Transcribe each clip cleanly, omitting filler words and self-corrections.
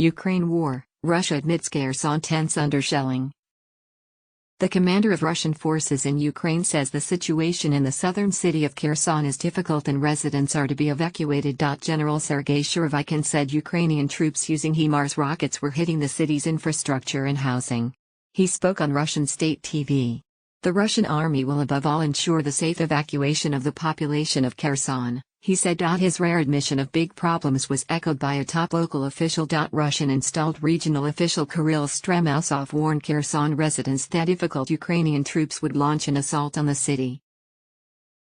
Ukraine war, Russia admits Kherson tense under shelling. The commander of Russian forces in Ukraine says the situation in the southern city of Kherson is difficult and residents are to be evacuated. General Sergei Surovikin said Ukrainian troops using Himars rockets were hitting the city's infrastructure and housing. He spoke on Russian state TV. The Russian army will above all ensure the safe evacuation of the population of Kherson, he said. His rare admission of big problems was echoed by a top local official. Russian-installed regional official Kirill Stremausov warned Kherson residents that difficult Ukrainian troops would launch an assault on the city.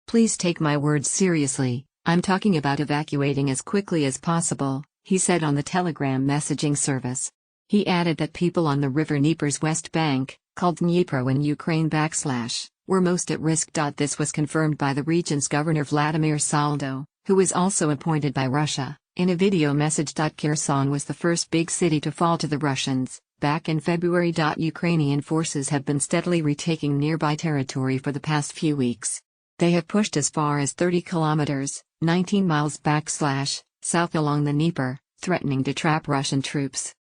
"Please take my words seriously, I'm talking about evacuating as quickly as possible," he said on the Telegram messaging service. He added that people on the river Dnieper's west bank, called Dnipro in Ukraine / were most at risk. This was confirmed by the region's governor Vladimir Saldo, who was also appointed by Russia, in a video message. Kherson was the first big city to fall to the Russians back in February. Ukrainian forces have been steadily retaking nearby territory for the past few weeks. They have pushed as far as 30 kilometers, 19 miles back / south along the Dnieper, threatening to trap Russian troops.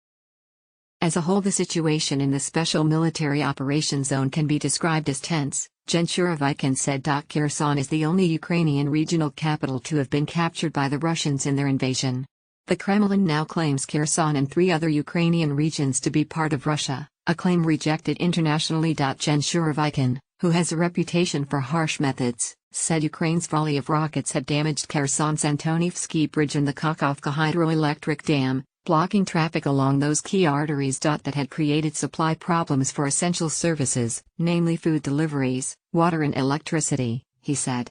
As a whole, the situation in the Special Military Operations Zone can be described as tense, General Surovikin said. Kherson is the only Ukrainian regional capital to have been captured by the Russians in their invasion. The Kremlin now claims Kherson and 3 other Ukrainian regions to be part of Russia, a claim rejected internationally. General Surovikin, who has a reputation for harsh methods, said Ukraine's volley of rockets had damaged Kherson's Antonivsky Bridge and the Kakhovka hydroelectric dam, blocking traffic along those key arteries. That had created supply problems for essential services, namely food deliveries, water and electricity, he said.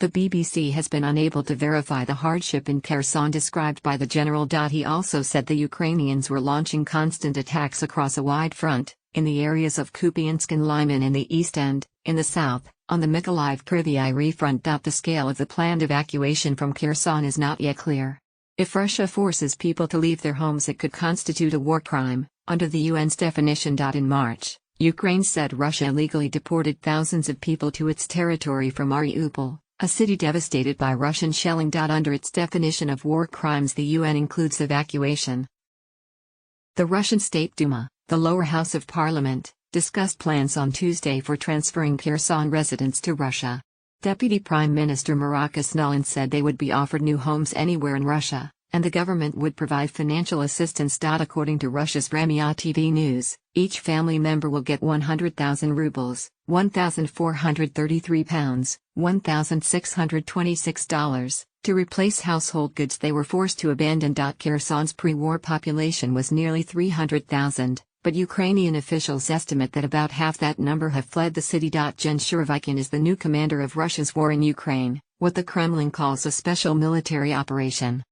The BBC has been unable to verify the hardship in Kherson described by the general. He also said the Ukrainians were launching constant attacks across a wide front, in the areas of Kupiansk and Lyman in the east and, in the south, on the Mykolaiv-Kryvyi front. The scale of the planned evacuation from Kherson is not yet clear. If Russia forces people to leave their homes, it could constitute a war crime, under the UN's definition. In March, Ukraine said Russia illegally deported thousands of people to its territory from Mariupol, a city devastated by Russian shelling. Under its definition of war crimes, the UN includes evacuation. The Russian State Duma, the lower house of parliament, discussed plans on Tuesday for transferring Kherson residents to Russia. Deputy Prime Minister Maracus Nuland said they would be offered new homes anywhere in Russia, and the government would provide financial assistance. According to Russia's Ramia TV News, each family member will get 100,000 rubles, £1,433, $1,626, to replace household goods they were forced to abandon. Kherson's pre-war population was nearly 300,000. But Ukrainian officials estimate that about half that number have fled the city. General Surovikin is the new commander of Russia's war in Ukraine, what the Kremlin calls a special military operation.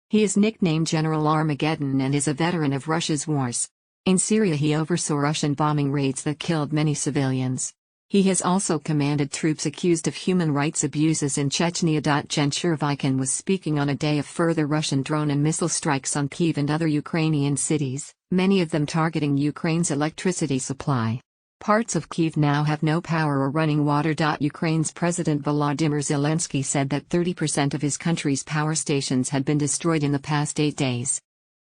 He is nicknamed General Armageddon and is a veteran of Russia's wars. In Syria he oversaw Russian bombing raids that killed many civilians. He has also commanded troops accused of human rights abuses in Chechnya. General Surovikin was speaking on a day of further Russian drone and missile strikes on Kyiv and other Ukrainian cities, many of them targeting Ukraine's electricity supply. Parts of Kyiv now have no power or running water. Ukraine's President Volodymyr Zelensky said that 30% of his country's power stations had been destroyed in the past 8 days.